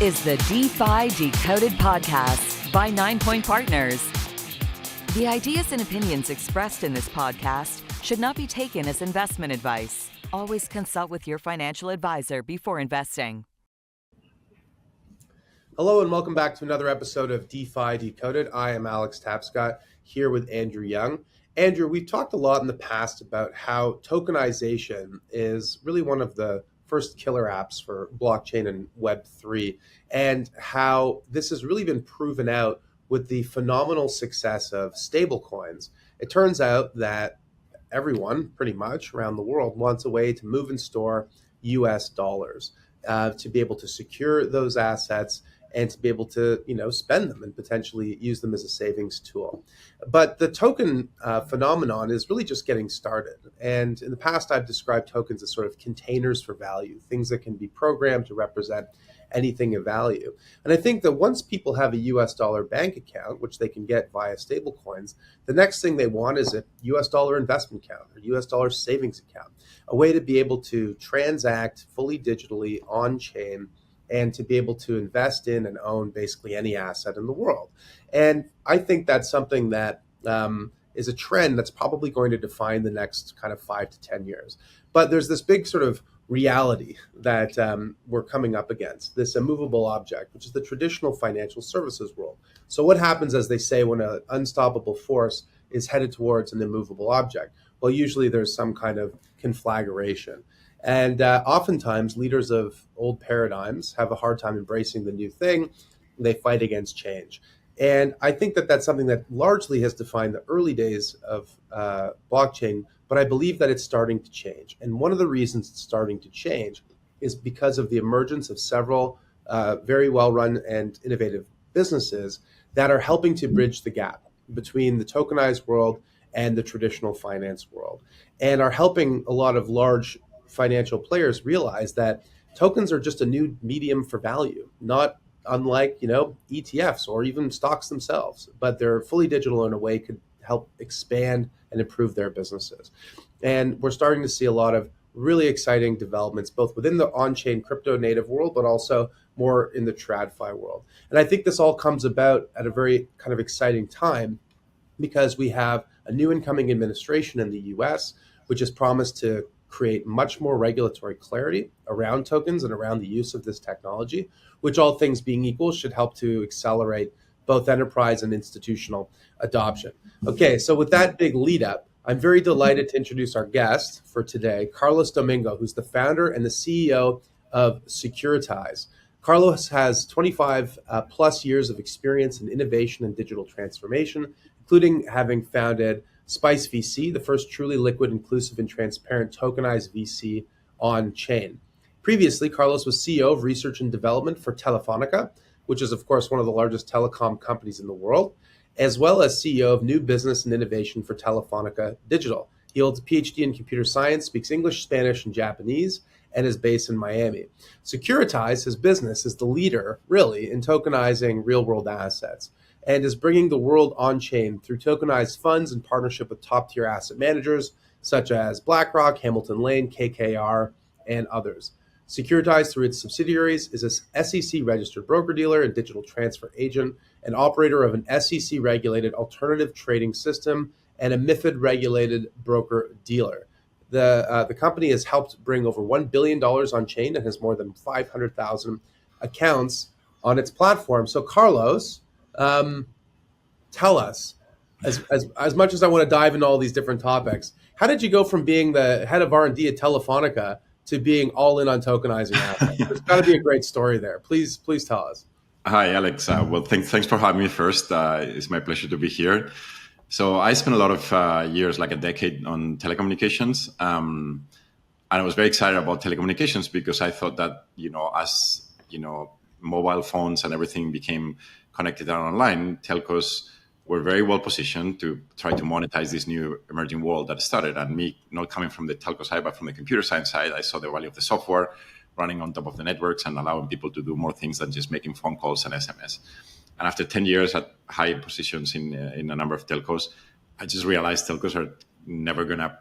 is the DeFi Decoded podcast by 9 Point Partners. The ideas and opinions expressed in this podcast should not be taken as investment advice. Always consult with your financial advisor before investing. Hello and welcome back to another episode of DeFi Decoded. I am Alex Tapscott here with Andrew Young. Andrew, we've talked a lot in the past about how tokenization is really one of the first killer apps for blockchain and Web3, and how this has really been proven out with the phenomenal success of stablecoins. It turns out that everyone, pretty much around the world, wants a way to move and store US dollars, to be able to secure those assets and to be able to, spend them and potentially use them as a savings tool. But the token phenomenon is really just getting started. And in the past, I've described tokens as sort of containers for value, things that can be programmed to represent anything of value. And I think that once people have a US dollar bank account, which they can get via stablecoins, the next thing they want is a US dollar investment account or US dollar savings account, a way to be able to transact fully digitally on chain and to be able to invest in and own basically any asset in the world. And I think that's something that is a trend that's probably going to define the next kind of 5 to 10 years. But there's this big sort of reality that we're coming up against, this immovable object, which is the traditional financial services world. So what happens, as they say, when an unstoppable force is headed towards an immovable object? Well, usually there's some kind of conflagration. And oftentimes, leaders of old paradigms have a hard time embracing the new thing. They fight against change. And I think that that's something that largely has defined the early days of blockchain, but I believe that it's starting to change. And one of the reasons it's starting to change is because of the emergence of several very well-run and innovative businesses that are helping to bridge the gap between the tokenized world and the traditional finance world, and are helping a lot of large financial players realize that tokens are just a new medium for value, not unlike, ETFs or even stocks themselves, but they're fully digital in a way could help expand and improve their businesses. And we're starting to see a lot of really exciting developments, both within the on-chain crypto native world, but also more in the TradFi world. And I think this all comes about at a very kind of exciting time because we have a new incoming administration in the US, which has promised to create much more regulatory clarity around tokens and around the use of this technology, which, all things being equal, should help to accelerate both enterprise and institutional adoption. Okay, so with that big lead up, I'm very delighted to introduce our guest for today, Carlos Domingo, who's the founder and the CEO of Securitize. Carlos has 25 plus years of experience in innovation and digital transformation, including having founded Spice VC, the first truly liquid, inclusive, and transparent tokenized VC on chain. Previously, Carlos was CEO of research and development for Telefonica, which is, of course, one of the largest telecom companies in the world, as well as CEO of new business and innovation for Telefonica Digital. He holds a PhD in computer science, speaks English, Spanish, and Japanese, and is based in Miami. Securitize, his business, is the leader, really, in tokenizing real-world assets, and is bringing the world on-chain through tokenized funds in partnership with top-tier asset managers such as BlackRock, Hamilton Lane, KKR, and others. Securitize, through its subsidiaries, is a SEC-registered broker-dealer and digital transfer agent, and operator of an SEC-regulated alternative trading system and a MiFID-regulated broker-dealer. The company has helped bring over $1 billion on-chain and has more than 500,000 accounts on its platform. So, Carlos, tell us, as much as I want to dive into all these different topics, how did you go from being the head of R&D at Telefonica to being all in on tokenizing assets? There's got to be a great story there. Please tell us. Hi, Alex. Thanks for having me first. It's my pleasure to be here. So I spent a lot of years, like a decade, on telecommunications. And I was very excited about telecommunications because I thought that, as mobile phones and everything became connected and online, telcos were very well positioned to try to monetize this new emerging world that started. And me, not coming from the telco side, but from the computer science side, I saw the value of the software running on top of the networks and allowing people to do more things than just making phone calls and SMS. And after 10 years at high positions in a number of telcos, I just realized telcos are never going to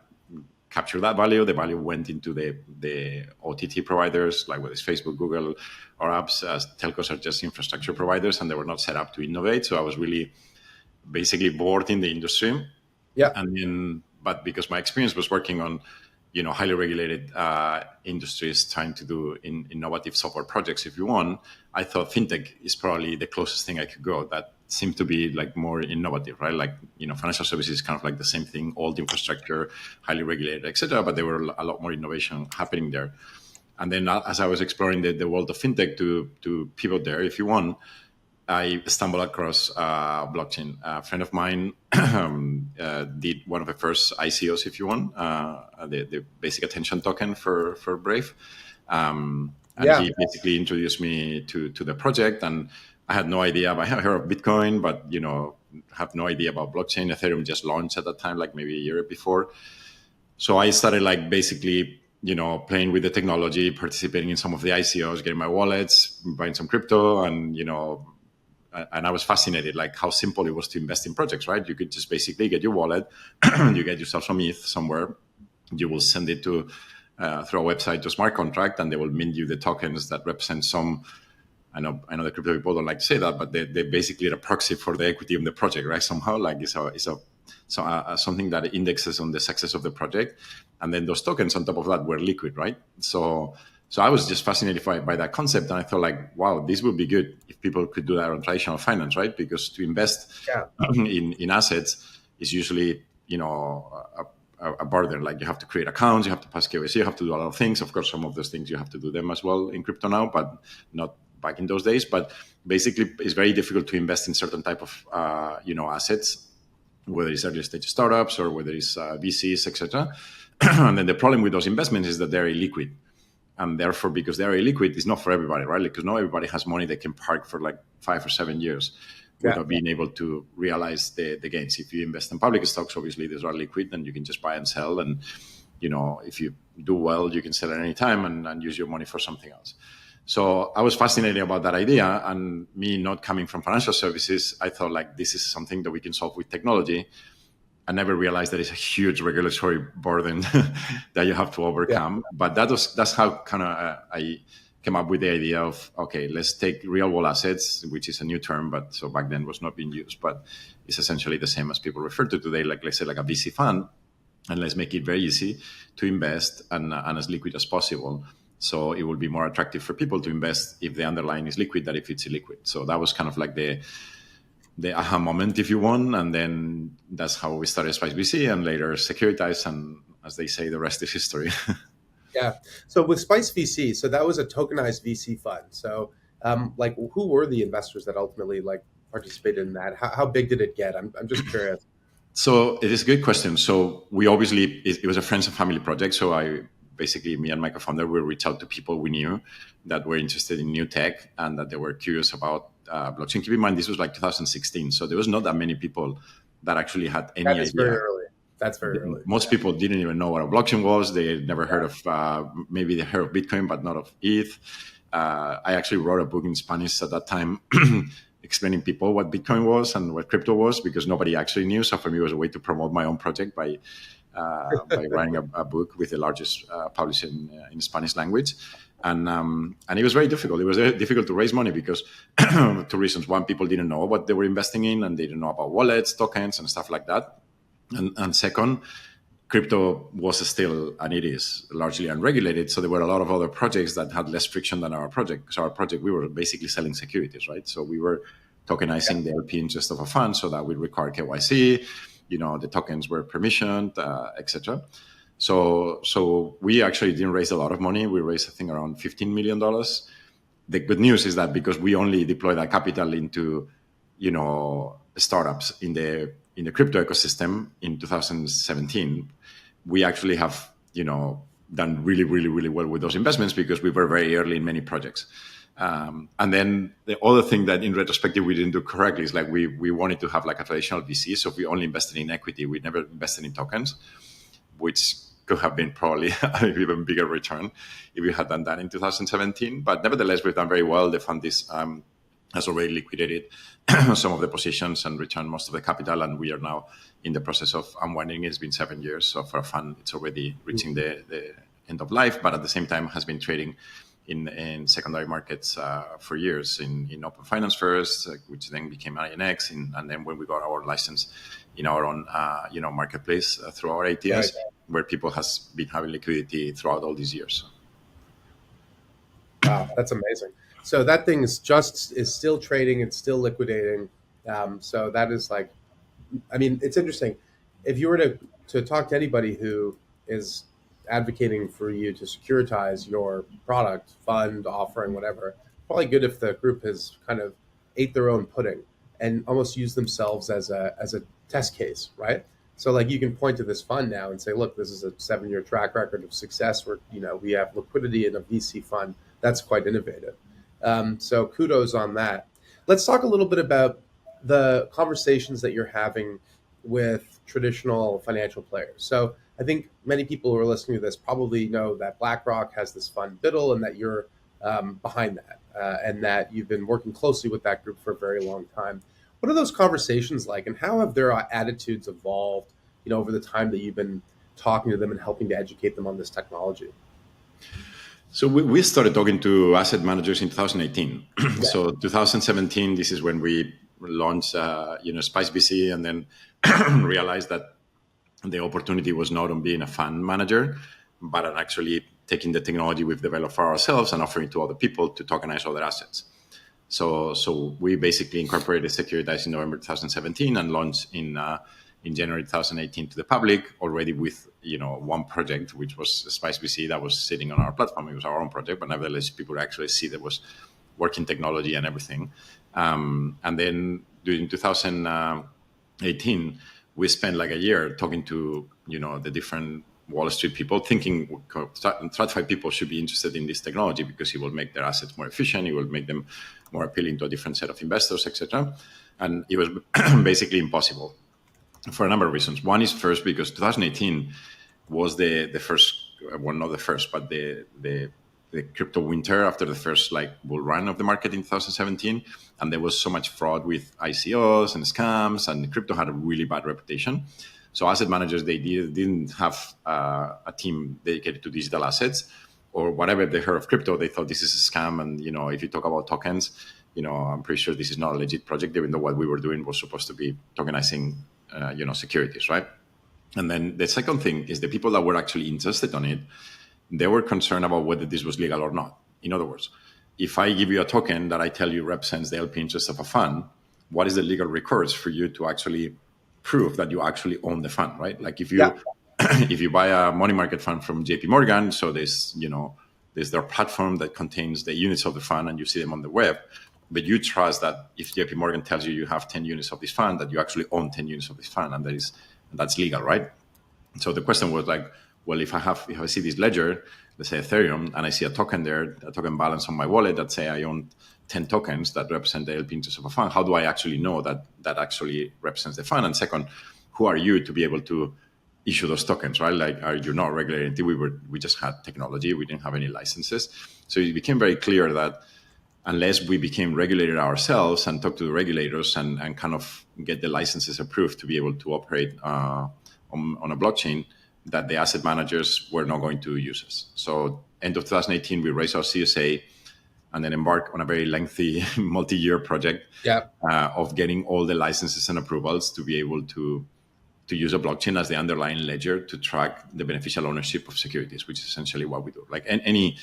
capture that value. The value went into the OTT providers, like whether it's Facebook, Google, or apps. Telcos are just infrastructure providers, and they were not set up to innovate. So I was really basically bored in the industry. Yeah. And then, but because my experience was working on, highly regulated industries trying to do innovative software projects, if you want, I thought fintech is probably the closest thing I could go. That seemed to be like more innovative, right? Like, financial services is kind of like the same thing, old infrastructure, highly regulated, etc. But there were a lot more innovation happening there. And then as I was exploring the world of fintech to pivot there, if you want, I stumbled across blockchain. A friend of mine did one of the first ICOs, if you want, the basic attention token for Brave. And he basically introduced me to the project. And I had no idea. I had heard of Bitcoin, but, have no idea about blockchain. Ethereum just launched at that time, like maybe a year before. So I started like basically, playing with the technology, participating in some of the ICOs, getting my wallets, buying some crypto, and, and I was fascinated, like how simple it was to invest in projects, right? You could just basically get your wallet, you get yourself some ETH somewhere, you will send it to through a website to a smart contract, and they will mint you the tokens that represent some. I know the crypto people don't like to say that, but they basically are a proxy for the equity in the project, right? Somehow, like it's something that indexes on the success of the project, and then those tokens on top of that were liquid, right? So I was just fascinated by that concept, and I thought like, wow, this would be good if people could do that on traditional finance, right? Because to invest in assets is usually, a burden. Like you have to create accounts, you have to pass KYC, you have to do a lot of things. Of course, some of those things you have to do them as well in crypto now, but not back in those days. But basically, it's very difficult to invest in certain type of, assets, whether it's early stage startups or whether it's VCs, etc. And then the problem with those investments is that they're illiquid. And therefore, because they're illiquid, it's not for everybody, right? Because not everybody has money that can park for like 5 or 7 years without being able to realize the gains. If you invest in public stocks, obviously those are liquid and you can just buy and sell. And, if you do well, you can sell at any time and use your money for something else. So I was fascinated about that idea. And me not coming from financial services, I thought like this is something that we can solve with technology. I never realized that it's a huge regulatory burden that you have to overcome. But that's how kind of I came up with the idea of, okay, let's take real world assets, which is a new term, but so back then was not being used, but it's essentially the same as people refer to today, like let's say like a VC fund, and let's make it very easy to invest and as liquid as possible. So it will be more attractive for people to invest if the underlying is liquid than if it's illiquid. So that was kind of like the aha moment, if you want. And then that's how we started Spice VC and later Securitize. And as they say, the rest is history. Yeah. So with Spice VC, so that was a tokenized VC fund. So who were the investors that ultimately participated in that? How big did it get? I'm just curious. So it is a good question. So we obviously, it was a friends and family project. So me and my co-founder, we reached out to people we knew that were interested in new tech and that they were curious about blockchain. Keep in mind, this was like 2016. So there was not that many people that actually had any idea. That's very early. Most people didn't even know what a blockchain was. They had never heard of, maybe they heard of Bitcoin, but not of ETH. I actually wrote a book in Spanish at that time explaining people what Bitcoin was and what crypto was because nobody actually knew. So for me, it was a way to promote my own project by writing a book with the largest publisher in Spanish language. And it was very difficult. It was very difficult to raise money because two reasons. One, people didn't know what they were investing in and they didn't know about wallets, tokens, and stuff like that. And second, crypto was still, and it is, largely unregulated. So there were a lot of other projects that had less friction than our project. Because our project, we were basically selling securities, right? So we were tokenizing the LP interest of a fund so that we require KYC. The tokens were permissioned, etc. So we actually didn't raise a lot of money. We raised, I think, around $15 million. The good news is that because we only deploy that capital into, startups in the crypto ecosystem in 2017, we actually have, done really, really, really well with those investments because we were very early in many projects. And then the other thing that in retrospective we didn't do correctly is we wanted to have like a traditional VC. So we only invested in equity. We never invested in tokens, which could have been probably an even bigger return if we had done that in 2017. But nevertheless, we've done very well. The fund is has already liquidated some of the positions and returned most of the capital, and we are now in the process of unwinding. It's been 7 years, so for a fund, it's already reaching the end of life, but at the same time has been trading in secondary markets for years, in open finance first, which then became INX, and then when we got our license in our own marketplace through our ATS, right, where people has been having liquidity throughout all these years. Wow, that's amazing. So that thing is still trading, it's still liquidating. So that is like, I mean, it's interesting. If you were to talk to anybody who is advocating for you to securitize your product, fund, offering, whatever, probably good if the group has kind of ate their own pudding and almost used themselves as a test case, right? So like you can point to this fund now and say, look, this is a 7-year track record of success where, we have liquidity in a VC fund. That's quite innovative. So kudos on that. Let's talk a little bit about the conversations that you're having with traditional financial players. So I think many people who are listening to this probably know that BlackRock has this fund Biddle and that you're behind that and that you've been working closely with that group for a very long time. What are those conversations like, and how have their attitudes evolved, over the time that you've been talking to them and helping to educate them on this technology? So we started talking to asset managers in 2018. Yeah. So 2017, this is when we launched, Spice VC, and then realized that the opportunity was not on being a fund manager, but on actually taking the technology we've developed for ourselves and offering to other people to tokenize other assets. So we basically incorporated Securitize in November 2017 and launched in January 2018 to the public, already with one project, which was Spice VC, that was sitting on our platform. It was our own project, but nevertheless, people actually see there was working technology and everything. And then during 2018, we spent like a year talking to the different Wall Street people, thinking TradFi people should be interested in this technology because it will make their assets more efficient, it will make them more appealing to a different set of investors, etc. And it was basically impossible for a number of reasons. One is first because 2018 was the first, well, not the first, but the crypto winter after the first bull run of the market in 2017, and there was so much fraud with ICOs and scams, and crypto had a really bad reputation. So asset managers, they didn't have a team dedicated to digital assets, or whatever they heard of crypto, they thought this is a scam. And if you talk about tokens, I'm pretty sure this is not a legit project, even though what we were doing was supposed to be tokenizing securities, right? And then the second thing is the people that were actually interested on it, they were concerned about whether this was legal or not. In other words, if I give you a token that I tell you represents the LP interest of a fund, what is the legal recourse for you to actually prove that you actually own the fund, right? Like if you if you buy a money market fund from JP Morgan, so there's their platform that contains the units of the fund and you see them on the web, but you trust that if JP Morgan tells you have 10 units of this fund, that you actually own 10 units of this fund, and that's legal, right? So the question was well, if I see this ledger, let's say Ethereum, and I see a token there, a token balance on my wallet that say I own 10 tokens that represent the LP interest of a fund, how do I actually know that actually represents the fund? And second, who are you to be able to issue those tokens, right? Are you not regulated? We just had technology, we didn't have any licenses. So it became very clear that unless we became regulated ourselves and talk to the regulators and kind of get the licenses approved to be able to operate on a blockchain, that the asset managers were not going to use us. So end of 2018, we raised our CSA and then embarked on a very lengthy multi-year project of getting all the licenses and approvals to be able to use a blockchain as the underlying ledger to track the beneficial ownership of securities, which is essentially what we do. Like any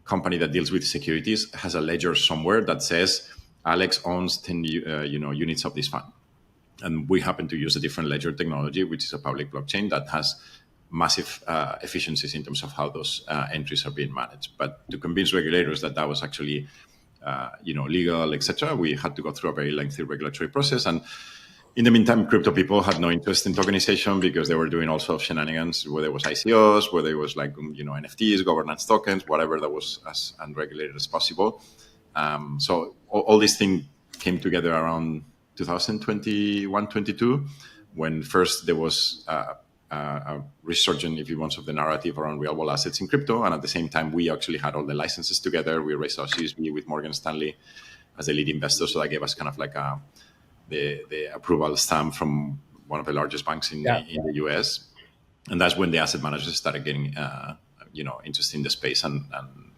company that deals with securities has a ledger somewhere that says Alex owns 10 units of this fund. And we happen to use a different ledger technology, which is a public blockchain that has massive efficiencies in terms of how those entries are being managed. But to convince regulators that was actually legal, etc., we had to go through a very lengthy regulatory process. And in the meantime, crypto people had no interest in tokenization because they were doing all sorts of shenanigans, whether it was ICOs, whether it was NFTs, governance tokens, whatever that was as unregulated as possible. So all these things came together around 2021, 22, when first there was a resurgence, if you want, of the narrative around real world assets in crypto. And at the same time, we actually had all the licenses together. We raised our Series B with Morgan Stanley as the lead investor. So that gave us kind of like the approval stamp from one of the largest banks in the US. And that's when the asset managers started getting, interested in the space and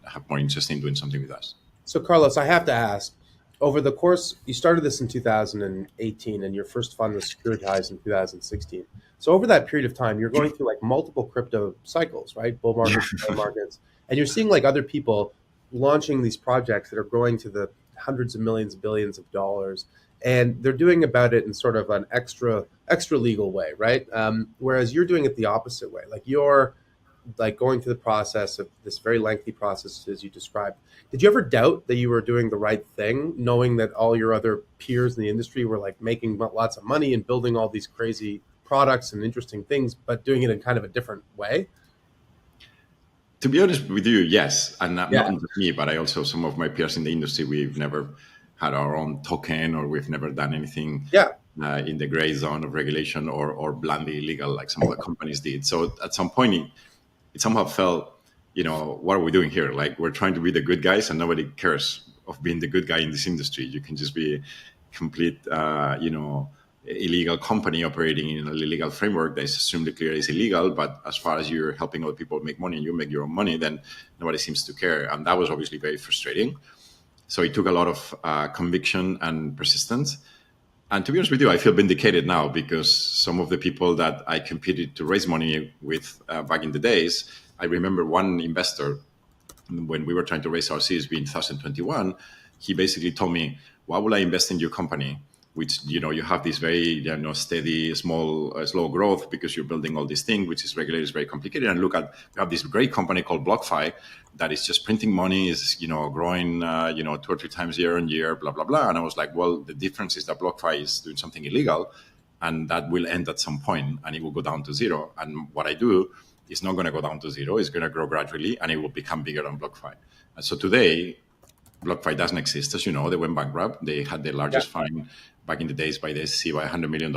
have more interest in doing something with us. So Carlos, I have to ask, over the course, you started this in 2018 and your first fund was Securitize in 2016. So over that period of time, you're going through like multiple crypto cycles, right? Bull markets, bear markets, and you're seeing like other people launching these projects that are growing to the hundreds of millions, billions of dollars. And they're doing about it in sort of an extra legal way, right? Whereas you're doing it the opposite way. Like you're like going through the process of this very lengthy process as you described. Did you ever doubt that you were doing the right thing, knowing that all your other peers in the industry were like making lots of money and building all these crazy products and interesting things, but doing it in kind of a different way? To be honest with you, yes. And not just me, but I also, some of my peers in the industry, we've never had our own token or we've never done anything in the gray zone of regulation or bluntly illegal like some other companies did. So at some point, it somehow felt, what are we doing here? Like we're trying to be the good guys and nobody cares of being the good guy in this industry. You can just be a complete, illegal company operating in an illegal framework that is assumed clear is illegal. But as far as you're helping other people make money and you make your own money, then nobody seems to care. And that was obviously very frustrating. So it took a lot of conviction and persistence. And to be honest with you, I feel vindicated now because some of the people that I competed to raise money with back in the days, I remember one investor, when we were trying to raise our Series B in 2021, he basically told me, why would I invest in your company, which, you have this very steady, slow growth because you're building all these things, which is regulated, is very complicated. And look at, you have this great company called BlockFi that is just printing money, is, growing, 2 or 3 times year on year, blah, blah, blah. And I was like, well, the difference is that BlockFi is doing something illegal and that will end at some point and it will go down to zero. And what I do is not going to go down to zero. It's going to grow gradually and it will become bigger than BlockFi. And so today, BlockFi doesn't exist. As you know, they went bankrupt. They had the largest fine back in the days by the SEC by $100 million.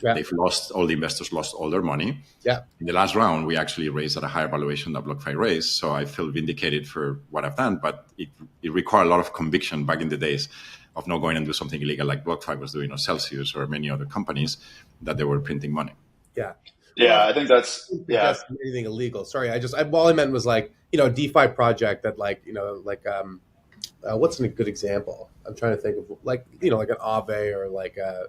They've lost, all the investors lost all their money. In the last round, we actually raised at a higher valuation than BlockFi raised. So I feel vindicated for what I've done, but it required a lot of conviction back in the days of not going and do something illegal like BlockFi was doing or Celsius or many other companies that they were printing money. I think that's anything illegal. Sorry, all I meant was like, a DeFi project that what's a good example? I'm trying to think of like an Aave or like a.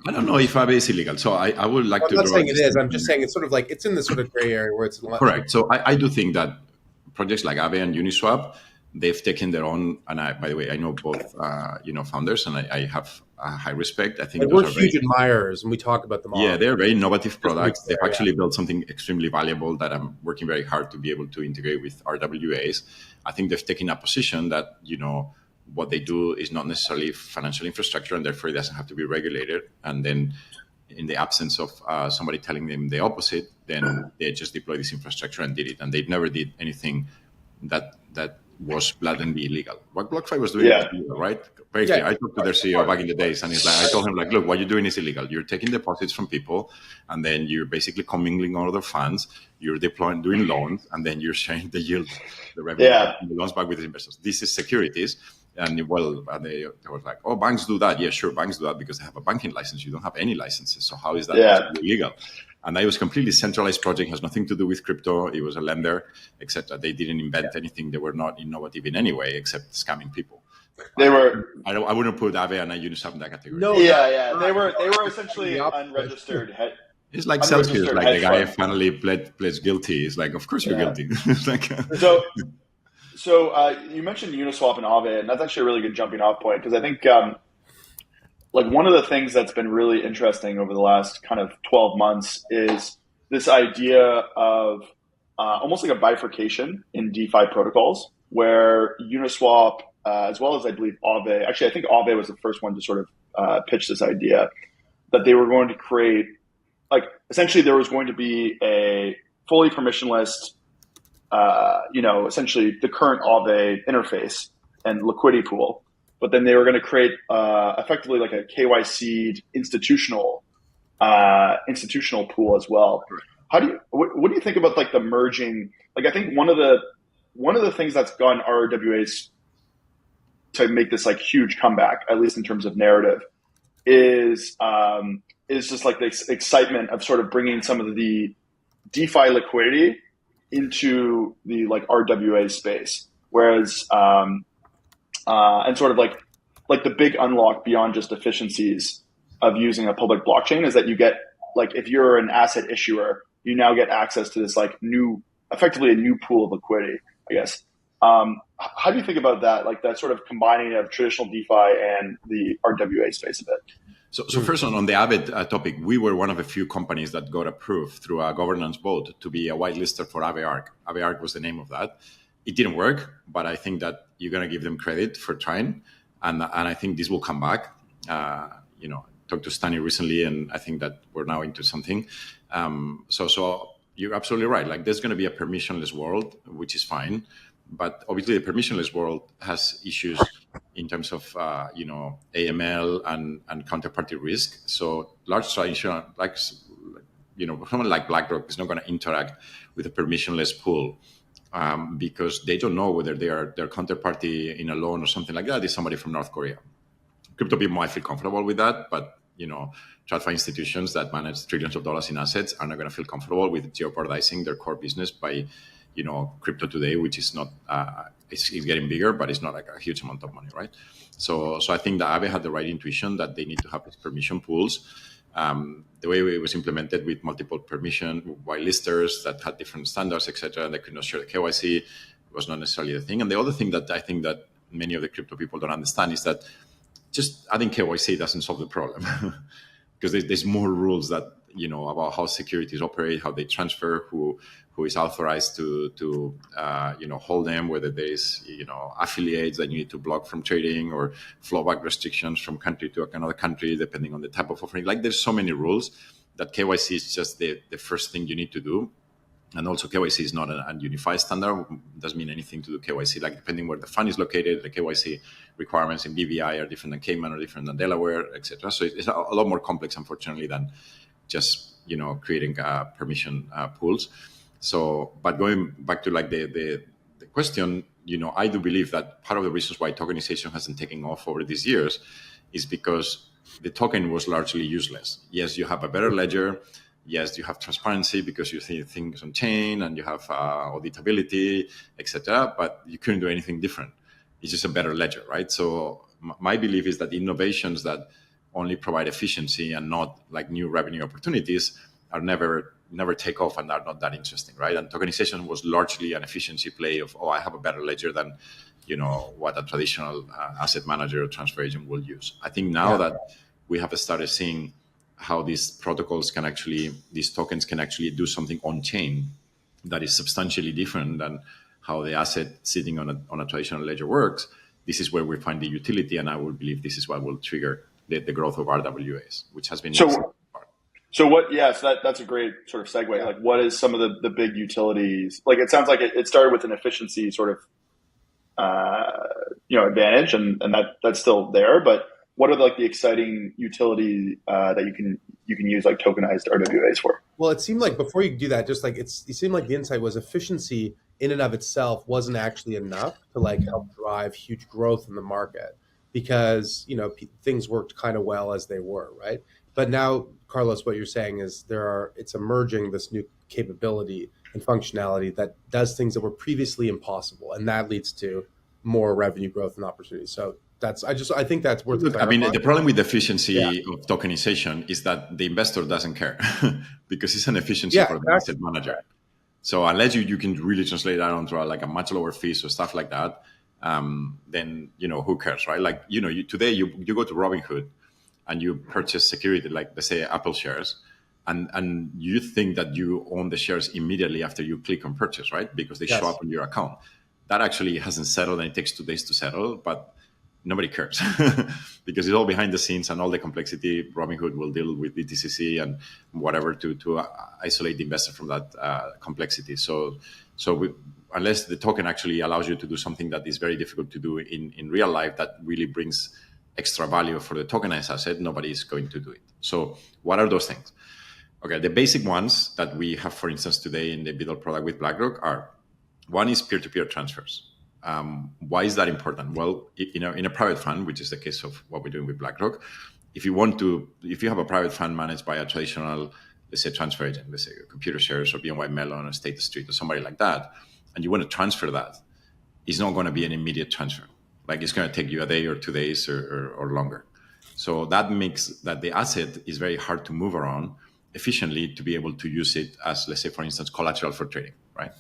I don't know if Aave is illegal, so I would like to. I'm not saying it is. I'm just saying it's sort of like it's in the sort of gray area where it's correct. So I do think that projects like Aave and Uniswap, they've taken their own. And by the way, I know both founders, and I have high respect. I think we're huge admirers, and we talk about them all. Yeah, they're very innovative products. They've actually built something extremely valuable that I'm working very hard to be able to integrate with RWAs. I think they've taken a position that, what they do is not necessarily financial infrastructure and therefore it doesn't have to be regulated. And then in the absence of somebody telling them the opposite, then they just deploy this infrastructure and did it. And they never did anything that was blatantly illegal. What BlockFi was doing was illegal, right? Very clear. I talked to their CEO back in the days and I told him like, look, what you're doing is illegal. You're taking deposits from people and then you're basically commingling all other funds. You're deploying, doing loans, and then you're sharing the yield, the revenue, the loans back with the investors. This is securities. And they were like, oh, banks do that. Yeah, sure, banks do that because they have a banking license. You don't have any licenses. So how is that illegal? And that was a completely centralized project, has nothing to do with crypto. It was a lender, etc. They didn't invent anything. They were not innovative in any way except scamming people. They were. I wouldn't put Aave and Uniswap in that category. No, They were essentially unregistered. It's like Celsius, like the guy finally pled guilty. It's like, of course you're guilty. It's like, So you mentioned Uniswap and Aave, and that's actually a really good jumping off point because I think one of the things that's been really interesting over the last kind of 12 months is this idea of almost like a bifurcation in DeFi protocols where Uniswap, as well as I believe Aave, actually I think Aave was the first one to sort of pitch this idea that they were going to create, like essentially there was going to be a fully permissionless essentially the current Aave interface and liquidity pool, but then they were going to create effectively like a KYC'd institutional pool as well. What do you think about like the merging? Like I think one of the things that's gotten RWAs to make this like huge comeback, at least in terms of narrative, is just like the excitement of sort of bringing some of the DeFi liquidity into the like RWA space, whereas and sort of like the big unlock beyond just efficiencies of using a public blockchain is that you get, like, if you're an asset issuer, you now get access to this like effectively a new pool of liquidity, I guess. How do you think about that? Like that sort of combining of traditional DeFi and the RWA space a bit? So first on the Aave topic, we were one of a few companies that got approved through a governance vote to be a whitelister for Aave Arc. Aave Arc was the name of that. It didn't work, but I think that you're going to give them credit for trying. And I think this will come back. Talked to Stanley recently, and I think that we're now into something. So you're absolutely right. Like there's going to be a permissionless world, which is fine. But obviously the permissionless world has issues in terms of, AML and counterparty risk. So large traditional, like, someone like BlackRock is not going to interact with a permissionless pool because they don't know whether their counterparty in a loan or something like that is somebody from North Korea. Crypto people might feel comfortable with that, but TradFi institutions that manage trillions of dollars in assets are not going to feel comfortable with jeopardizing their core business by, crypto today, which is not, it's getting bigger, but it's not like a huge amount of money, right? So I think that Aave had the right intuition that they need to have these permission pools. The way it was implemented with multiple permission whitelisters that had different standards, etc., and they could not share the KYC was not necessarily the thing. And the other thing that I think that many of the crypto people don't understand is that just adding KYC doesn't solve the problem because there's more rules that, about how securities operate, how they transfer, who is authorized to hold them, whether there's, affiliates that you need to block from trading or flowback restrictions from country to another country, depending on the type of offering. Like there's so many rules that KYC is just the first thing you need to do. And also KYC is not a unified standard. It doesn't mean anything to do KYC. Like depending where the fund is located, the KYC requirements in BVI are different than Cayman or different than Delaware, etc. So it's a lot more complex, unfortunately, than just creating permission pools. So, but going back to like the question, I do believe that part of the reasons why tokenization hasn't taken off over these years is because the token was largely useless. Yes, you have a better ledger. Yes, you have transparency because you see things on chain and you have auditability, etc. But you couldn't do anything different. It's just a better ledger, right? So my belief is that innovations that only provide efficiency and not like new revenue opportunities are never take off and are not that interesting, right? And tokenization was largely an efficiency play of, I have a better ledger than, what a traditional asset manager or transfer agent will use. I think now that we have started seeing how these protocols can actually, these tokens can actually do something on chain that is substantially different than how the asset sitting on a traditional ledger works. This is where we find the utility, and I would believe this is what will trigger the growth of RWAs, which has been So what? Yes, that's a great sort of segue. Like, what is some of the big utilities? Like, it sounds like it started with an efficiency sort of advantage, and that's still there. But what are like the exciting utility that you can use like tokenized RWAs for? Well, it seemed like before you do that, just like it seemed like the insight was efficiency in and of itself wasn't actually enough to like help drive huge growth in the market because things worked kind of well as they were, right? But now, Carlos, what you're saying is it's emerging this new capability and functionality that does things that were previously impossible, and that leads to more revenue growth and opportunities. So I think that's worth. Look, I mean, the problem with the efficiency of tokenization is that the investor doesn't care because it's an efficiency for the asset manager. So unless you can really translate that onto like a much lower fees or stuff like that, then who cares, right? Like today you go to Robinhood and you purchase security, like let's say Apple shares, and you think that you own the shares immediately after you click on purchase, right? Because they show up on your account. That actually hasn't settled, and it takes 2 days to settle, but nobody cares because it's all behind the scenes and all the complexity. Robinhood will deal with DTCC and whatever to isolate the investor from that complexity. So unless the token actually allows you to do something that is very difficult to do in real life, that really brings extra value for the tokenized asset, nobody is going to do it. So what are those things? Okay, the basic ones that we have, for instance, today in the middle product with BlackRock are, one is peer-to-peer transfers. Why is that important? Well, in a private fund, which is the case of what we're doing with BlackRock, if you have a private fund managed by a traditional, let's say, transfer agent, let's say Computer Shares or BNY Mellon or State Street or somebody like that, and you want to transfer that, it's not going to be an immediate transfer. Like it's going to take you a day or 2 days or longer. So that makes that the asset is very hard to move around efficiently to be able to use it as, let's say, for instance, collateral for trading, right?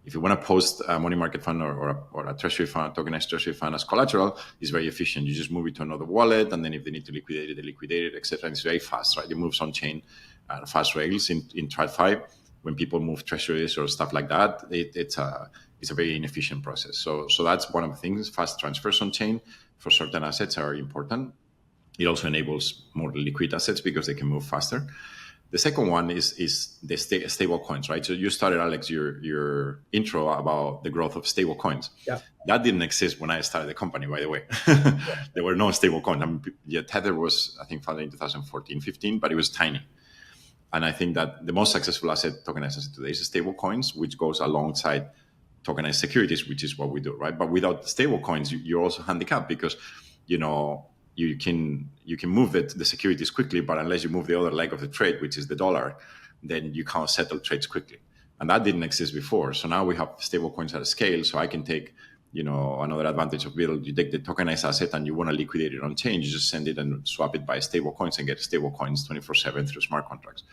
If you want to post a money market fund or a treasury fund, tokenized treasury fund as collateral, it's very efficient. You just move it to another wallet, and then if they need to liquidate it, they liquidate it, etc. And it's very fast, right? It moves on chain, fast rails. In TradFi, when people move treasuries or stuff like that, it's a very inefficient process. So that's one of the things. Fast transfers on chain for certain assets are important. It also enables more liquid assets because they can move faster. The second one is the stable coins, right? So you started, Alex, your intro about the growth of stable coins. Yeah. That didn't exist when I started the company, by the way. There were no stable coins. Tether was, I think, founded in 2014, 15, but it was tiny. And I think that the most successful tokenized asset today is stable coins, which goes alongside tokenized securities, which is what we do, right? But without stable coins, you're also handicapped because, you can move the securities quickly, but unless you move the other leg of the trade, which is the dollar, then you can't settle trades quickly. And that didn't exist before. So now we have stable coins at a scale. So I can take, another advantage of BUIDL. You take the tokenized asset and you want to liquidate it on chain, you just send it and swap it by stable coins and get stable coins 24/7 through smart contracts.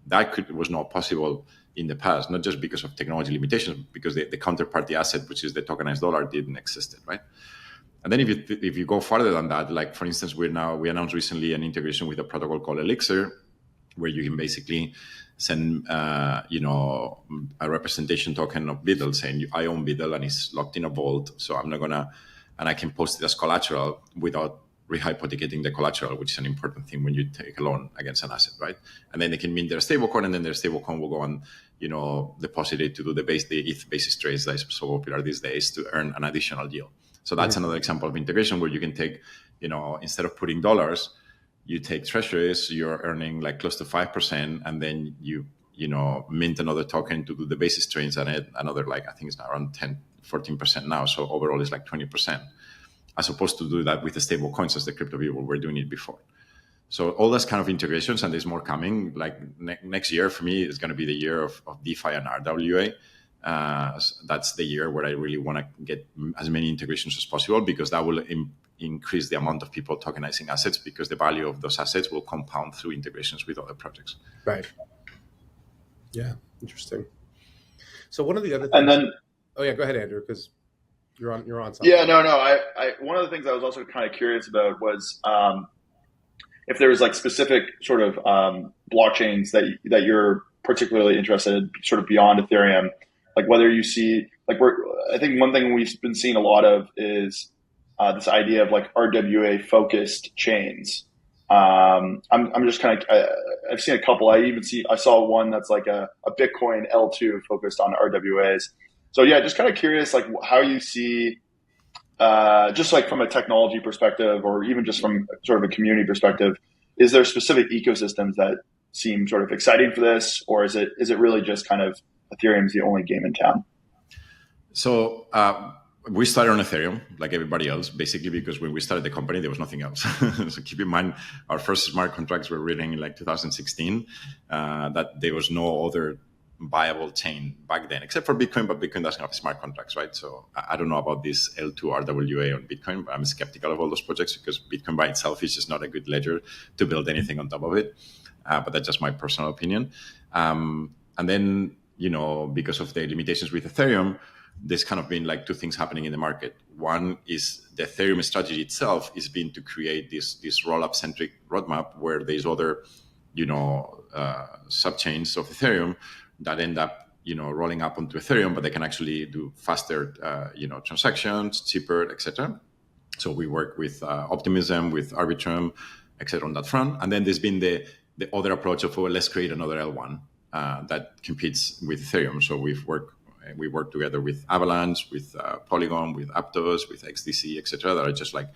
That was not possible in the past, not just because of technology limitations, because the counterparty asset, which is the tokenized dollar, didn't exist, right? And then if you go farther than that, like for instance, we announced recently an integration with a protocol called Elixir, where you can basically send a representation token of BUIDL saying I own BUIDL and it's locked in a vault, so I'm not gonna, and I can post it as collateral without rehypothecating the collateral, which is an important thing when you take a loan against an asset, right? And then they can mint their stablecoin, and then their stablecoin will go on, deposit it to do the ETH basis trades that is so popular these days to earn an additional yield. So that's another example of integration where you can take, instead of putting dollars, you take treasuries, you're earning like close to 5%, and then you mint another token to do the basis trades and another, like, I think it's around 14% now. So overall it's like 20%, as opposed to do that with the stable coins as the crypto people were doing it before. So all those kind of integrations, and there's more coming. Like next year for me is going to be the year of DeFi and RWA. That's the year where I really want to get as many integrations as possible, because that will increase the amount of people tokenizing assets, because the value of those assets will compound through integrations with other projects. Right. Yeah. Interesting. So one of the other things, and then, oh yeah, go ahead, Andrew, because you're on something. Yeah, no. I one of the things I was also kind of curious about was if there was like specific sort of blockchains that you're particularly interested in, sort of beyond Ethereum. Like whether you see, like I think one thing we've been seeing a lot of is this idea of like RWA focused chains. I'm just kind of, I've seen a couple. I saw one that's like a Bitcoin L2 focused on RWAs. So yeah, just kind of curious, like how you see, just like from a technology perspective, or even just from sort of a community perspective, is there specific ecosystems that seem sort of exciting for this, or is it really just kind of Ethereum is the only game in town? So we started on Ethereum like everybody else, basically because when we started the company, there was nothing else. So keep in mind, our first smart contracts were written in like 2016, that there was no other viable chain back then, except for Bitcoin, but Bitcoin doesn't have smart contracts, right? So I don't know about this L2 RWA on Bitcoin, but I'm skeptical of all those projects because Bitcoin by itself is just not a good ledger to build anything on top of it. But that's just my personal opinion. And then, because of the limitations with Ethereum, there's kind of been like two things happening in the market. One is the Ethereum strategy itself is being to create this roll-up centric roadmap where there's other, subchains of Ethereum that end up, rolling up onto Ethereum, but they can actually do faster, transactions, cheaper, etc. So we work with Optimism, with Arbitrum, etc. on that front. And then there's been the other approach of, let's create another L1 that competes with Ethereum. So we work together with Avalanche, with Polygon, with Aptos, with XDC, etc. that are just like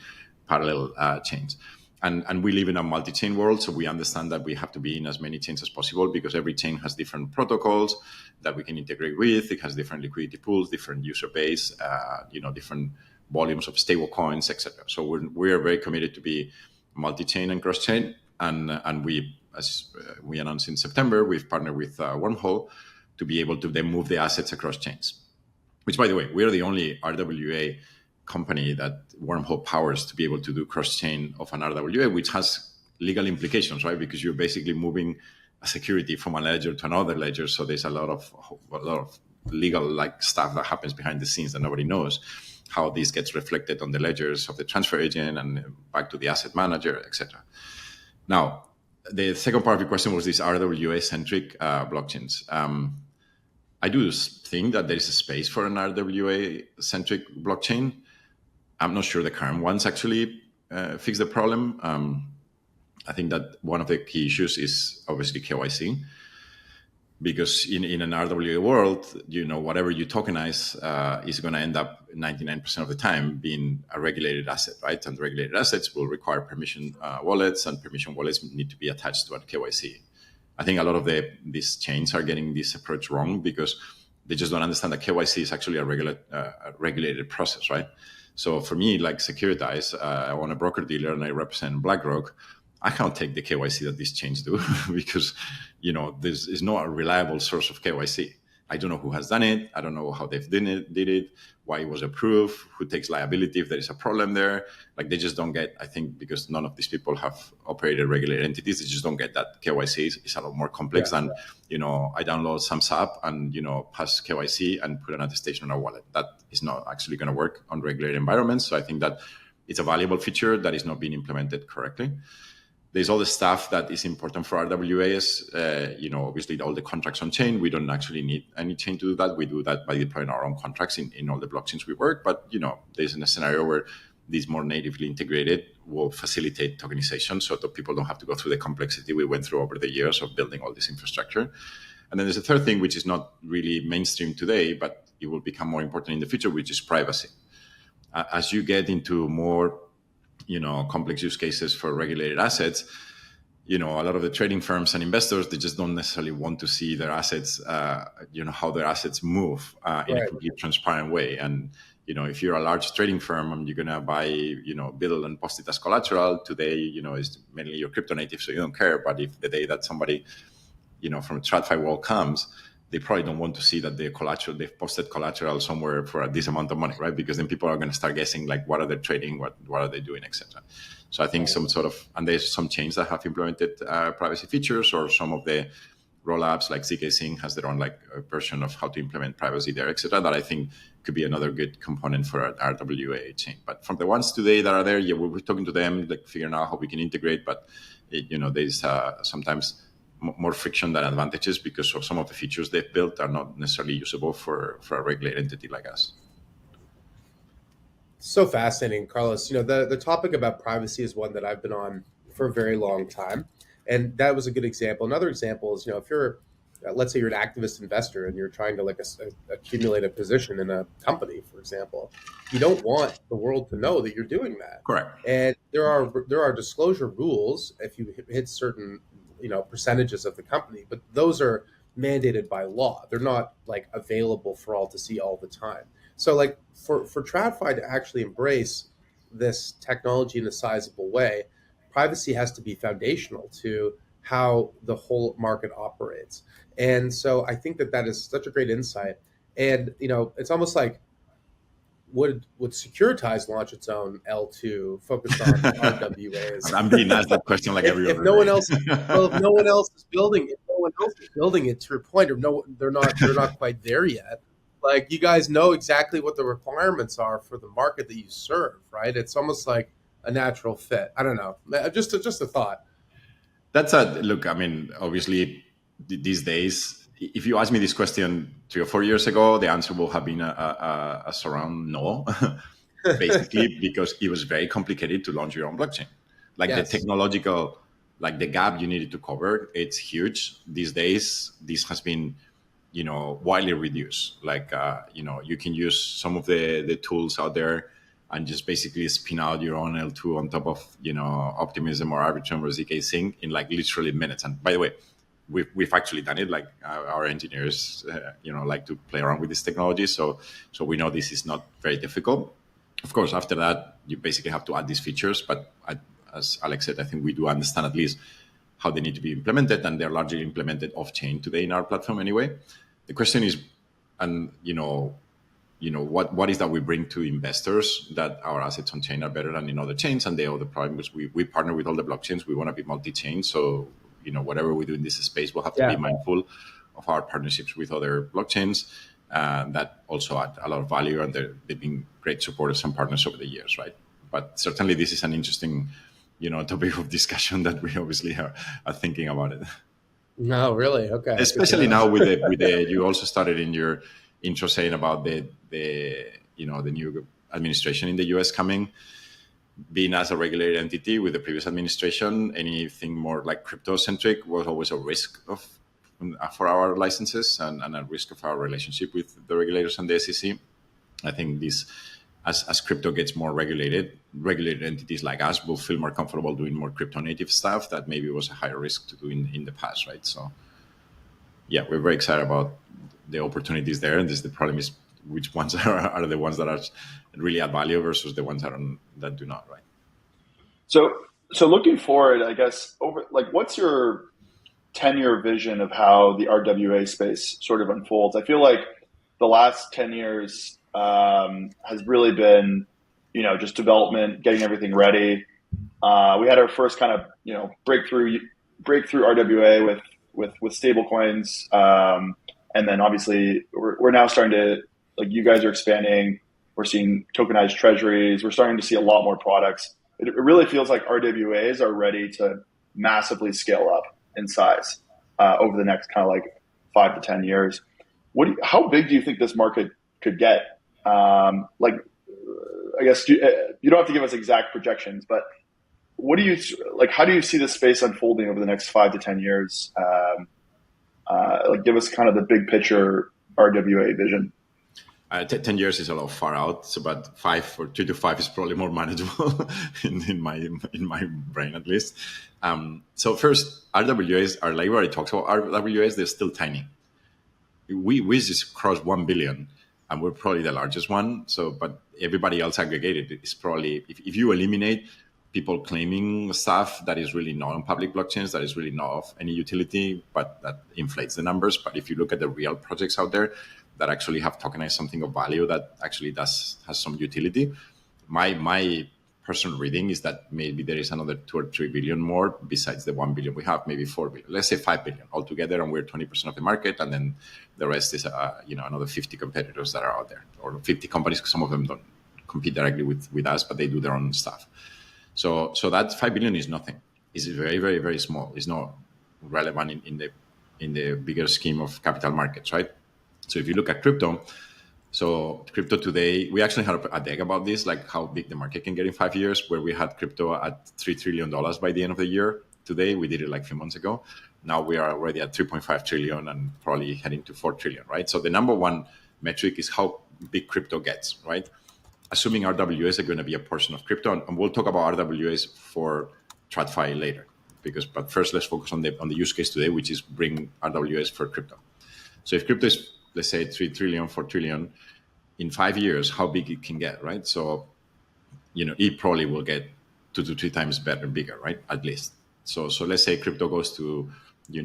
parallel chains. And we live in a multi-chain world, so we understand that we have to be in as many chains as possible because every chain has different protocols that we can integrate with. It has different liquidity pools, different user base, different volumes of stable coins, etc. So we're very committed to be multi-chain and cross-chain. And we, as we announced in September, we've partnered with Wormhole to be able to then move the assets across chains. Which, by the way, we're the only RWA company that Wormhole powers to be able to do cross-chain of an RWA, which has legal implications, right? Because you're basically moving a security from a ledger to another ledger. So there's a lot of legal stuff that happens behind the scenes that nobody knows, how this gets reflected on the ledgers of the transfer agent and back to the asset manager, etc. Now, the second part of your question was these RWA-centric blockchains. I do think that there is a space for an RWA-centric blockchain. I'm not sure the current ones actually fix the problem. I think that one of the key issues is obviously KYC, because in an RWA world, whatever you tokenize is going to end up 99% of the time being a regulated asset, right? And regulated assets will require permission wallets, and permission wallets need to be attached to a KYC. I think a lot of these chains are getting this approach wrong because they just don't understand that KYC is actually a regulated process, right? So for me, like Securitize, I own a broker dealer and I represent BlackRock. I can't take the KYC that these chains do because, there's not a reliable source of KYC. I don't know who has done it. I don't know how they've did it, why it was approved, who takes liability if there is a problem there. Like they just don't get, I think, because none of these people have operated regulated entities, they just don't get that KYC is a lot more complex than, I download some app and, pass KYC and put an attestation on a wallet. That is not actually going to work on regulated environments. So I think that it's a valuable feature that is not being implemented correctly. There's all the stuff that is important for RWAs. Obviously all the contracts on chain. We don't actually need any chain to do that. We do that by deploying our own contracts in all the blockchains we work. But, there's a scenario where these more natively integrated will facilitate tokenization so that people don't have to go through the complexity we went through over the years of building all this infrastructure. And then there's a third thing, which is not really mainstream today, but it will become more important in the future, which is privacy. As you get into more complex use cases for regulated assets, a lot of the trading firms and investors, they just don't necessarily want to see their assets, how their assets move in a completely transparent way. And, if you're a large trading firm and you're going to buy, bill and post it as collateral today, is mainly your crypto native, so you don't care. But if the day that somebody, from a TradFi world comes, they probably don't want to see that they've posted collateral somewhere for this amount of money, right? Because then people are going to start guessing, like, what are they trading, what are they doing, etc. So I think and there's some chains that have implemented privacy features, or some of the rollups like ZK Sync has their own version of how to implement privacy there, etc. That I think could be another good component for an RWA chain. But from the ones today that are there, we're talking to them, figuring out how we can integrate. But there's sometimes more friction than advantages because of some of the features they've built are not necessarily usable for a regulated entity like us. So fascinating, Carlos. The topic about privacy is one that I've been on for a very long time. And that was a good example. Another example is, if you're, let's say you're an activist investor and you're trying to accumulate a position in a company, for example, you don't want the world to know that you're doing that. Correct. And there are disclosure rules if you hit certain percentages of the company, but those are mandated by law. They're not available for all to see all the time. So for TradFi to actually embrace this technology in a sizable way, privacy has to be foundational to how the whole market operates. And so I think that is such a great insight. And, it's almost like, would Securitize launch its own L2 focused on RWAs? I'm being asked that question every if other no day. one else, if no one else is building it, to your point, or they're not quite there yet. You guys know exactly what the requirements are for the market that you serve, right? It's almost like a natural fit. I don't know. Just a thought. That's a look. I mean, obviously, these days, if you asked me this question 3 or 4 years ago, the answer will have been a surround no, basically, because it was very complicated to launch your own blockchain. Yes. The technological, the gap you needed to cover, it's huge. These days, this has been, widely reduced. You can use some of the tools out there and just basically spin out your own L2 on top of, Optimism or Arbitrum or ZK Sync in like literally minutes. And by the way, we've actually done it. Like our engineers, like to play around with this technology. So we know this is not very difficult. Of course, after that, you basically have to add these features. But as Alex said, I think we do understand at least how they need to be implemented, and they're largely implemented off-chain today in our platform anyway. The question is, and what is that we bring to investors that our assets on chain are better than in other chains? And the other problem is we partner with all the blockchains. We want to be multi-chain. So, whatever we do in this space, we'll have to be mindful of our partnerships with other blockchains that also add a lot of value, and they've been great supporters and partners over the years, right? But certainly this is an interesting, topic of discussion that we obviously are thinking about it. No, really? Okay. Especially now with the you also started in your intro saying about the new administration in the US coming. Being as a regulated entity with the previous administration, anything more like crypto-centric was always a risk for our licenses and a risk of our relationship with the regulators and the SEC. I think this, as crypto gets more regulated entities like us will feel more comfortable doing more crypto-native stuff that maybe was a higher risk to do in the past, right? So, yeah, we're very excited about the opportunities there. And the problem is which ones are the ones that are really add value versus the ones that do not, right? So looking forward, I guess, what's your 10-year vision of how the RWA space sort of unfolds? I feel like the last 10 years has really been, just development, getting everything ready. We had our first kind of, breakthrough RWA with stablecoins. And then obviously we're now starting to, like, you guys are expanding. We're seeing tokenized treasuries. We're starting to see a lot more products. It really feels like RWAs are ready to massively scale up in size over the next kind of like 5 to 10 years. How big do you think this market could get? I guess you don't have to give us exact projections, but how do you see this space unfolding over the next 5 to 10 years? Give us kind of the big picture RWA vision. 10 years is a lot far out, but 3 to 5 is probably more manageable in my brain at least. So first, RWAs are, like we already talked about RWAs, they're still tiny. We just crossed 1 billion, and we're probably the largest one. So, but everybody else aggregated is probably, if you eliminate people claiming stuff that is really not on public blockchains, that is really not of any utility, but that inflates the numbers. But if you look at the real projects out there that actually have tokenized something of value that actually has some utility, my personal reading is that maybe there is another 2 or 3 billion more besides the 1 billion we have, maybe 4 billion, let's say 5 billion altogether, and we're 20% of the market, and then the rest is another 50 competitors that are out there, or 50 companies. Some of them don't compete directly with us, but they do their own stuff. So that 5 billion is nothing. It's very, very, very small. It's not relevant in the bigger scheme of capital markets, right? So if you look at crypto, crypto today, we actually had a deck about this, like how big the market can get in 5 years, where we had crypto at $3 trillion by the end of the year. Today, we did it like a few months ago. Now we are already at 3.5 trillion and probably heading to 4 trillion, right? So the number one metric is how big crypto gets, right? Assuming RWAs are going to be a portion of crypto, and we'll talk about RWAs for TradFi later, but first let's focus on the use case today, which is bring RWAs for crypto. So if crypto is, let's say, 3 trillion, 4 trillion, in 5 years, how big it can get, right? So, it probably will get 2 to 3 times bigger, right? At least. So let's say crypto goes to, 10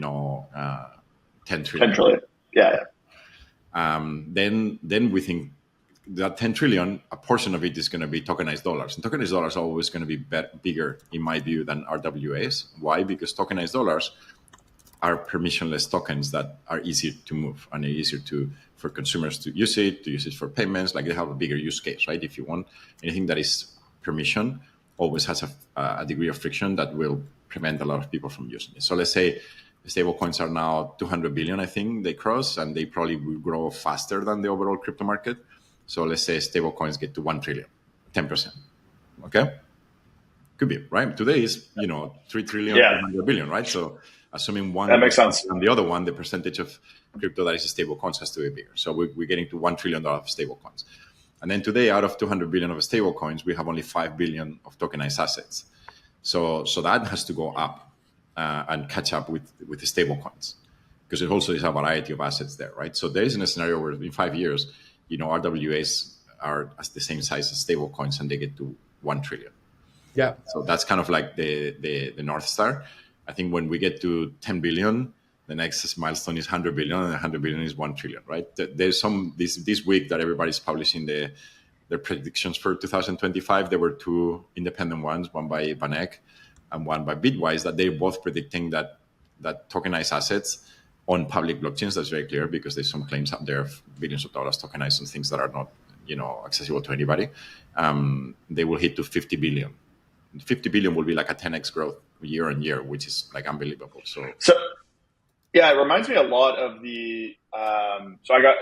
trillion. 10 trillion, yeah. Then we think that 10 trillion, a portion of it is going to be tokenized dollars. And tokenized dollars are always going to be bigger, in my view, than RWAs. Why? Because tokenized dollars are permissionless tokens that are easier to move and easier for consumers to use it for payments. Like, they have a bigger use case, right? If you want anything that is permission, always has a degree of friction that will prevent a lot of people from using it. So let's say the stable coins are now 200 billion, I think they cross, and they probably will grow faster than the overall crypto market. So let's say stable coins get to 1 trillion, 10%. Okay? Could be, right? Today is, 3 trillion, 100 billion, right? So assuming one, that makes sense. And the other one, the percentage of crypto that is stable coins has to be bigger. So we're getting to $1 trillion of stable coins. And then today, out of 200 billion of stable coins, we have only 5 billion of tokenized assets. So that has to go up and catch up with the stable coins, because it also is a variety of assets there, right? So there isn't a scenario where in 5 years, RWAs are as the same size as stable coins and they get to 1 trillion. Yeah. So that's kind of like the North Star. I think when we get to 10 billion, the next milestone is 100 billion, and 100 billion is 1 trillion, right? There's some, this week that everybody's publishing their predictions for 2025. There were 2 independent ones, one by Vanek and one by Bitwise, that they're both predicting that tokenized assets on public blockchains, that's very clear because there's some claims out there of billions of dollars tokenized on things that are not, accessible to anybody. They will hit to 50 billion. 50 billion will be like a 10x growth year on year, which is like unbelievable. So yeah, it reminds me a lot of the. So I got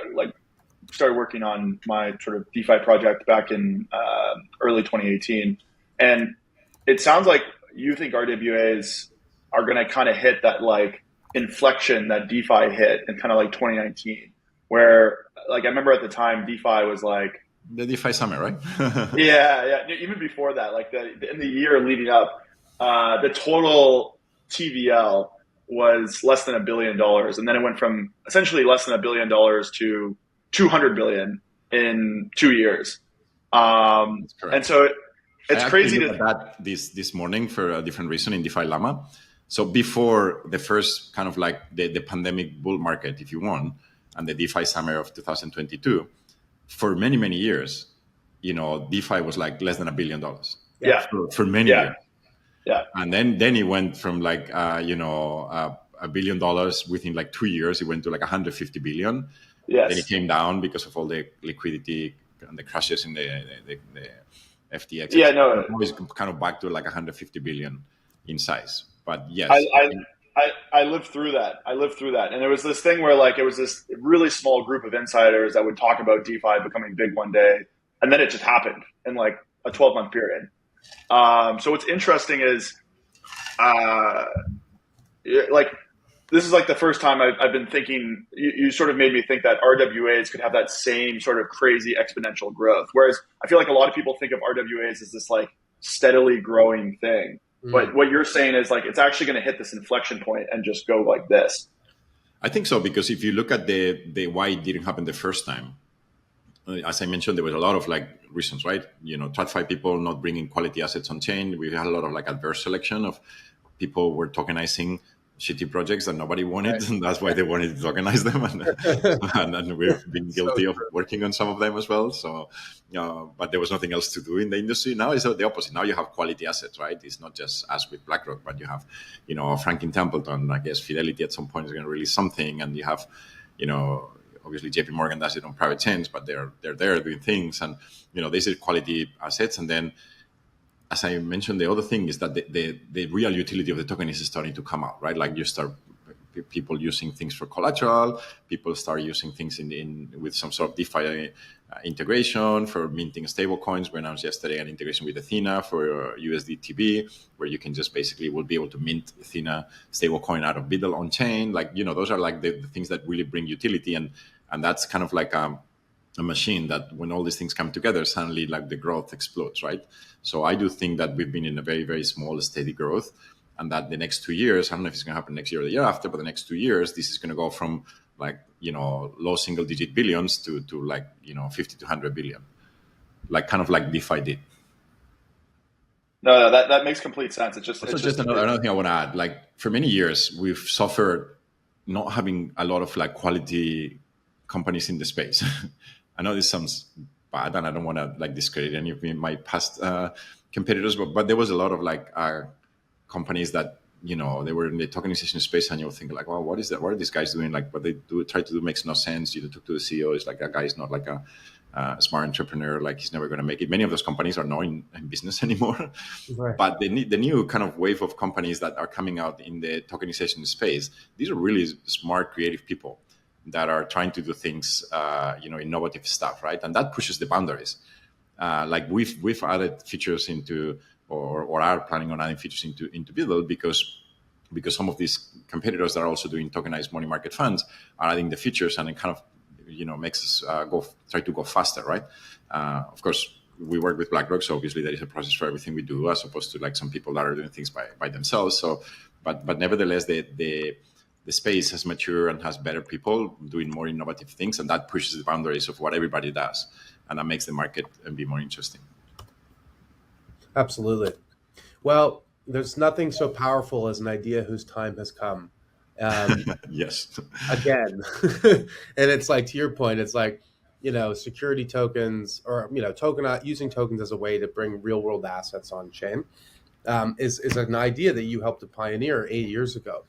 started working on my sort of DeFi project back in early 2018, and it sounds like you think RWAs are going to kind of hit that inflection that DeFi hit in kind of 2019, where I remember at the time DeFi was the DeFi summer, right? yeah. Even before that, in the year leading up, the total TVL was less than $1 billion, and then it went from essentially less than $1 billion to 200 billion in 2 years. And so it's crazy to that this morning for a different reason in DeFi Llama. So before the first kind of the pandemic bull market, if you want, and the DeFi summer of 2022, for many years, DeFi was less than $1 billion. Yeah. For many years. Yeah. And then it went from $1 billion within 2 years. It went to 150 billion. Yes. Then it came down because of all the liquidity and the crashes in the FTX. Yeah, no. Always kind of back to 150 billion in size. But yes, I lived through that. And there was this thing where it was this really small group of insiders that would talk about DeFi becoming big one day, and then it just happened in a 12-month period. So what's interesting is, this is the first time I've been thinking. You sort of made me think that RWAs could have that same sort of crazy exponential growth. Whereas I feel a lot of people think of RWAs as this steadily growing thing. But what you're saying is it's actually going to hit this inflection point and just go like this. I think so, because if you look at the why it didn't happen the first time, as I mentioned, there was a lot of reasons, right? TradFi people not bringing quality assets on chain. We had a lot of adverse selection of people were tokenizing shitty projects that nobody wanted, right. And that's why they wanted to tokenize them, and we've been guilty of working on some of them as well. So, but there was nothing else to do in the industry. Now it's the opposite. Now you have quality assets, right? It's not just us with BlackRock, but you have, Franklin Templeton. I guess Fidelity at some point is going to release something, and you have, obviously JP Morgan does it on private chains, but they're there doing things, and these are quality assets, and then. As I mentioned, the other thing is that the real utility of the token is starting to come out, right? You start people using things for collateral, people start using things in with some sort of DeFi integration for minting stable coins. We announced yesterday an integration with Athena for USDTB, where you can just basically will be able to mint Athena stable coin out of Biddle on chain. Those are the things that really bring utility, and that's kind of a machine that when all these things come together, suddenly the growth explodes, right? So I do think that we've been in a very, very small, steady growth, and that the next 2 years, I don't know if it's going to happen next year or the year after, but the next 2 years, this is going to go from low single digit billions to 50 to 100 billion, kind of like DeFi did. No, that makes complete sense. It's just another thing I want to add. For many years, we've suffered not having a lot of quality companies in the space. I know this sounds bad, and I don't want to discredit any of my past competitors, but there was a lot of companies that they were in the tokenization space, and you'll think well, what is that? What are these guys doing? What they try to do makes no sense. You talk to the CEO, it's that guy is not a smart entrepreneur. He's never going to make it. Many of those companies are not in business anymore. Right. But the new kind of wave of companies that are coming out in the tokenization space, these are really smart, creative people that are trying to do things, innovative stuff, right? And that pushes the boundaries. We've added features into, or are planning on adding features into Biddle because some of these competitors that are also doing tokenized money market funds are adding the features, and it kind of makes us try to go faster, right? Of course, we work with BlackRock, so obviously there is a process for everything we do, as opposed to like some people that are doing things by themselves. So, but nevertheless, the space has matured and has better people doing more innovative things, and that pushes the boundaries of what everybody does, and that makes the market be more interesting. Absolutely. Well, there's nothing so powerful as an idea whose time has come. Yes. Again, and it's like, to your point, it's like, security tokens, or using tokens as a way to bring real world assets on chain is an idea that you helped to pioneer 8 years ago,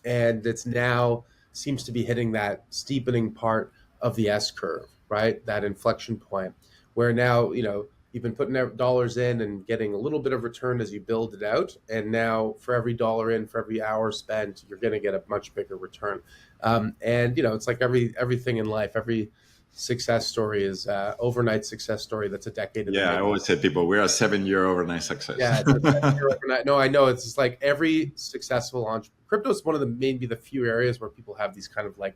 and it's now seems to be hitting that steepening part of the S curve, right? That inflection point where now you've been putting dollars in and getting a little bit of return as you build it out, and now for every dollar in, for every hour spent, you're going to get a much bigger return. And it's like everything in life, every success story is overnight success story that's a decade in the making. I always say people, we're a 7-year overnight success. Yeah, it's a 7-year overnight. No, I know. It's just like every successful entrepreneur. Crypto is one of the maybe the few areas where people have these kind of like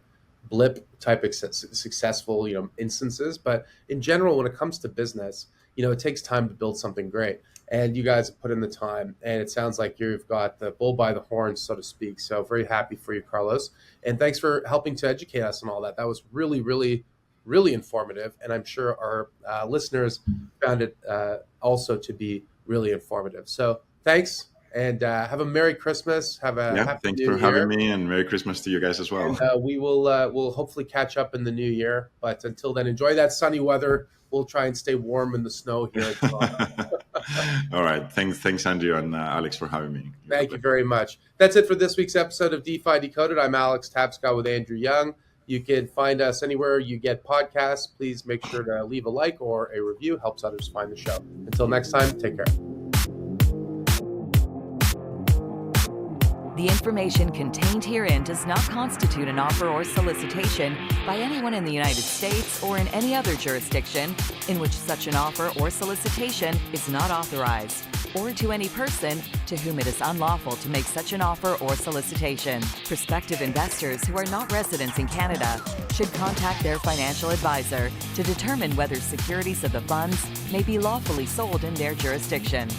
blip type successful instances. But in general, when it comes to business, it takes time to build something great. And you guys have put in the time, and it sounds like you've got the bull by the horns, so to speak. So very happy for you, Carlos. And thanks for helping to educate us on all that. That was really, really, really informative. And I'm sure our listeners found it also to be really informative. So thanks, and have a Merry Christmas. Have a happy thanks New for Year. Having me, and Merry Christmas to you guys as well. And, we'll hopefully catch up in the new year. But until then, enjoy that sunny weather. We'll try and stay warm in the snow here in Toronto. All right. Thanks, Andrew and Alex, for having me. Thank you very much. That's it for this week's episode of DeFi Decoded. I'm Alex Tapscott with Andrew Young. You can find us anywhere you get podcasts. Please make sure to leave a like or a review. Helps others find the show. Until next time, take care. The information contained herein does not constitute an offer or solicitation by anyone in the United States or in any other jurisdiction in which such an offer or solicitation is not authorized, or to any person to whom it is unlawful to make such an offer or solicitation. Prospective investors who are not residents in Canada should contact their financial advisor to determine whether securities of the funds may be lawfully sold in their jurisdiction.